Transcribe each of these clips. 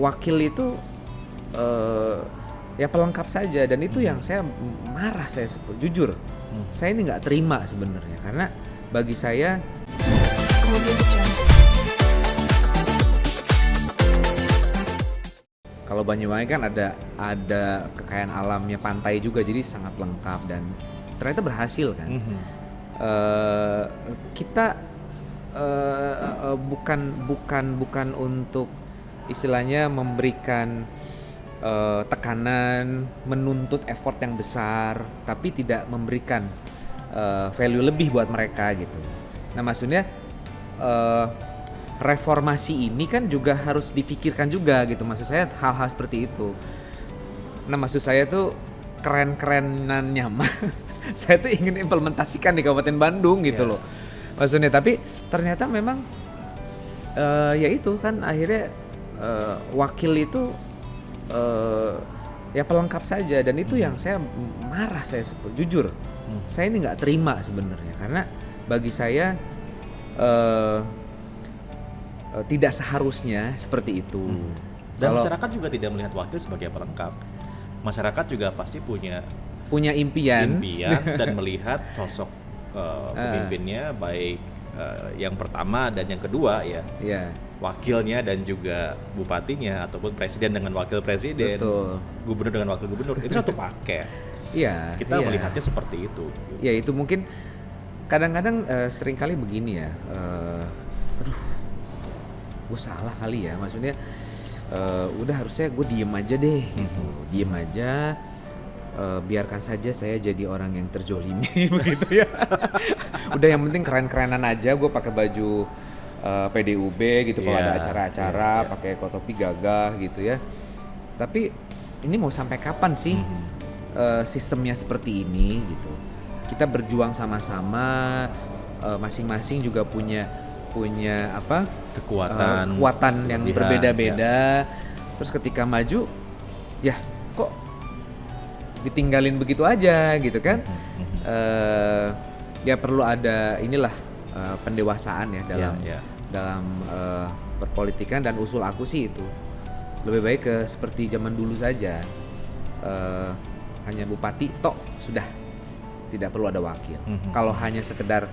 wakil itu ya pelengkap saja, dan itu yang saya marah, jujur. Saya ini nggak terima sebenarnya, karena bagi saya kalau Banyuwangi kan ada kekayaan alamnya, pantai juga, jadi sangat lengkap dan ternyata berhasil kan. Kita bukan untuk istilahnya memberikan tekanan, menuntut effort yang besar, tapi tidak memberikan value lebih buat mereka gitu. Nah maksudnya reformasi ini kan juga harus dipikirkan juga gitu, maksud saya hal-hal seperti itu. Nah maksud saya tuh keren-kerenannya saya tuh ingin implementasikan di Kabupaten Bandung gitu loh maksudnya, tapi ternyata memang ya itu kan akhirnya wakil itu ya pelengkap saja, dan itu yang saya marah, jujur. Saya ini nggak terima sebenarnya, karena bagi saya tidak seharusnya seperti itu. Dan masyarakat juga tidak melihat wakil sebagai pelengkap. Masyarakat juga pasti punya impian dan melihat sosok pemimpinnya, baik yang pertama dan yang kedua ya. Wakilnya dan juga bupatinya, ataupun presiden dengan wakil presiden. Betul. Gubernur dengan wakil gubernur, itu satu paket. Kita melihatnya seperti itu. Ya itu mungkin kadang-kadang seringkali begini ya. Gue salah kali ya, maksudnya udah harusnya gue diem aja deh gitu, diem aja, biarkan saja saya jadi orang yang terjolimi begitu ya. Udah yang penting keren-kerenan aja, gue pakai baju PDUB gitu kalau ada acara-acara, pakai topi gagah gitu ya. Tapi ini mau sampai kapan sih sistemnya seperti ini gitu? Kita berjuang sama-sama, masing-masing juga punya kekuatan yang berbeda-beda. Terus ketika maju ya kok ditinggalin begitu aja gitu kan. Ya perlu ada inilah pendewasaan ya dalam perpolitikan, dan usul aku sih itu lebih baik seperti zaman dulu saja, hanya bupati tok sudah, tidak perlu ada wakil. Kalau hanya sekedar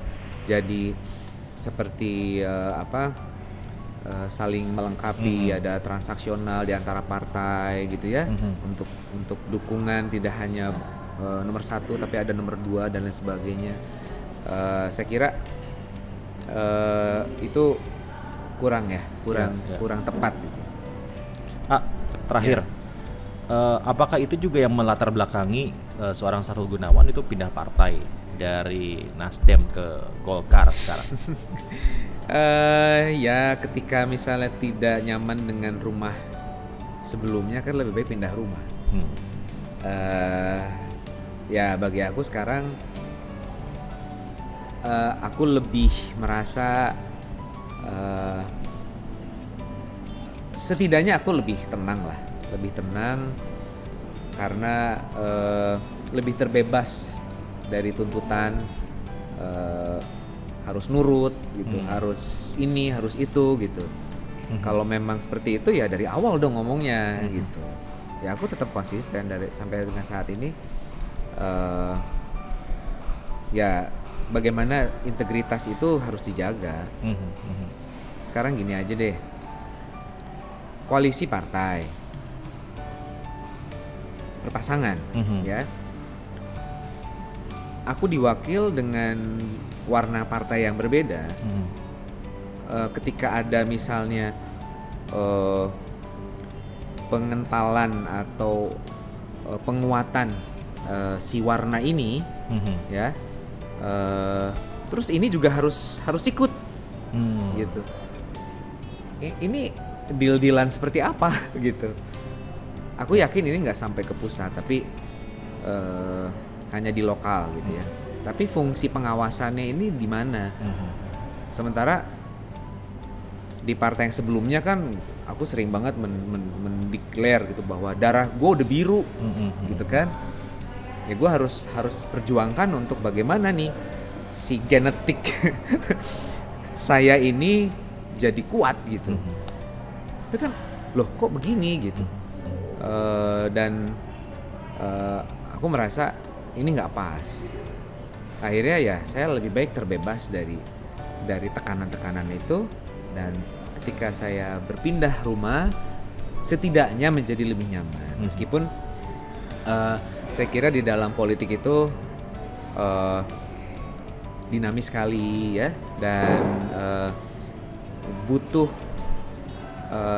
jadi seperti saling melengkapi, ada transaksional di antara partai gitu ya, untuk dukungan, tidak hanya nomor 1 tapi ada nomor 2 dan lain sebagainya. Saya kira itu kurang tepat gitu. Terakhir, apakah itu juga yang melatar belakangi seorang Sahrul Gunawan itu pindah partai dari Nasdem ke Golkar sekarang? Ya ketika misalnya tidak nyaman dengan rumah sebelumnya kan lebih baik pindah rumah. Ya bagi aku sekarang aku lebih merasa setidaknya aku lebih tenang karena lebih terbebas dari tuntutan harus nurut gitu, harus ini harus itu gitu. Kalau memang seperti itu ya dari awal dong ngomongnya gitu. Ya aku tetap konsisten sampai dengan saat ini. Ya bagaimana integritas itu harus dijaga. Sekarang gini aja deh, koalisi partai berpasangan ya, aku diwakil dengan warna partai yang berbeda. Ketika ada misalnya pengentalan atau penguatan si warna ini ya, terus ini juga harus ikut gitu. Ini deal-dealan seperti apa gitu. Aku yakin ini nggak sampai ke pusat, tapi hanya di lokal gitu ya. Tapi fungsi pengawasannya ini di mana? Sementara di partai yang sebelumnya kan aku sering banget mendeklar gitu bahwa darah gue udah biru gitu kan. Ya gue harus perjuangkan untuk bagaimana nih si genetik saya ini jadi kuat gitu. Tapi kan loh kok begini gitu. Dan aku merasa ini nggak pas. Akhirnya ya saya lebih baik terbebas dari tekanan-tekanan itu, dan ketika saya berpindah rumah setidaknya menjadi lebih nyaman. Meskipun saya kira di dalam politik itu dinamis sekali ya, dan butuh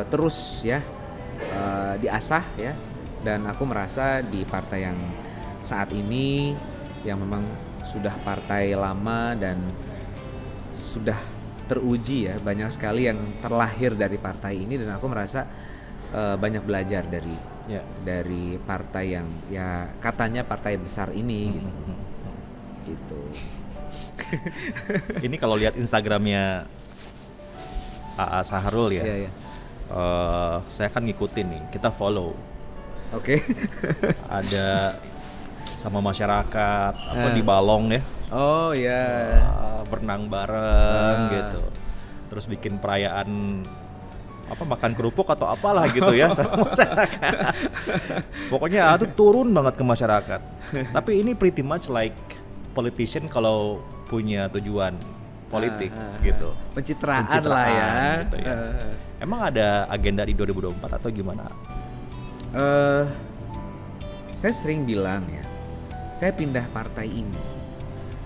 terus ya diasah ya. Dan aku merasa di partai yang saat ini yang memang sudah partai lama dan sudah teruji ya, banyak sekali yang terlahir dari partai ini, dan aku merasa banyak belajar dari partai yang ya katanya partai besar ini gitu. Ini kalau lihat Instagramnya AA Sahrul ya, Iya. saya kan ngikutin nih, kita follow. Oke. Ada sama masyarakat di Balong ya. Oh ya. Berenang bareng gitu. Terus bikin perayaan makan kerupuk atau apalah gitu ya sama masyarakat. Pokoknya tuh turun banget ke masyarakat. Tapi ini pretty much like politician kalau punya tujuan politik gitu. Pencitraan lah ya. Gitu ya. Emang ada agenda di 2024 atau gimana? Saya sering bilang ya, saya pindah partai ini,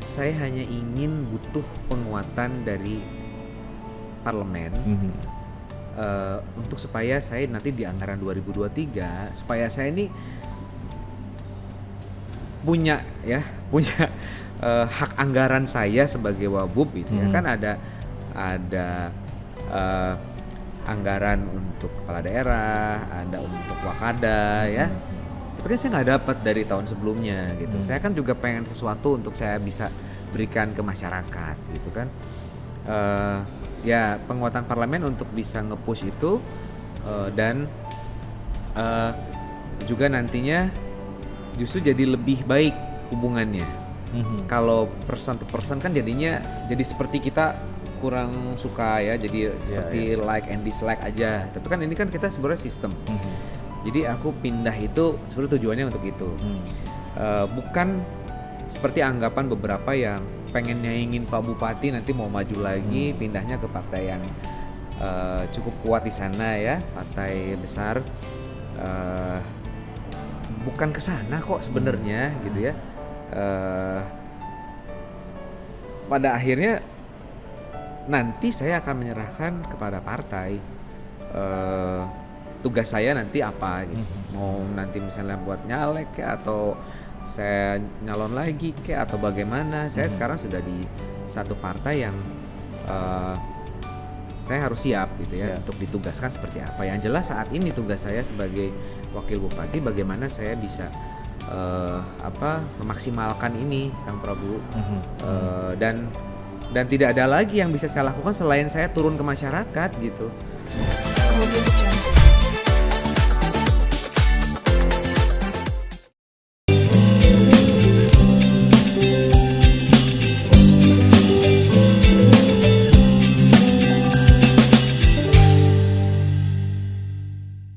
saya hanya ingin butuh penguatan dari parlemen untuk supaya saya nanti di anggaran 2023 supaya saya ini punya hak anggaran saya sebagai Wabub gitu ya. Kan ada anggaran untuk kepala daerah, ada untuk Wakada ya. Tapi kan saya nggak dapat dari tahun sebelumnya gitu. Saya kan juga pengen sesuatu untuk saya bisa berikan ke masyarakat gitu kan. Ya penguatan parlemen untuk bisa nge-push itu, dan juga nantinya justru jadi lebih baik hubungannya. Kalau person to person kan jadinya jadi seperti kita kurang suka ya, jadi seperti like and dislike aja. Tapi kan ini kan kita sebenarnya sistem. Jadi aku pindah itu sebenarnya tujuannya untuk itu. Bukan seperti anggapan beberapa yang pengen nyaingin Pak Bupati nanti mau maju lagi, pindahnya ke partai yang cukup kuat di sana ya, partai besar. Bukan ke sana kok sebenarnya gitu ya. Pada akhirnya nanti saya akan menyerahkan kepada partai tugas saya nanti apa gitu. Mau nanti misalnya buat nyalek kayak, atau saya nyalon lagi kayak, atau bagaimana. Saya sekarang sudah di satu partai yang saya harus siap gitu ya untuk ditugaskan seperti apa. Yang jelas saat ini tugas saya sebagai wakil bupati bagaimana saya bisa memaksimalkan ini, Kang Prabu. Dan tidak ada lagi yang bisa saya lakukan selain saya turun ke masyarakat gitu.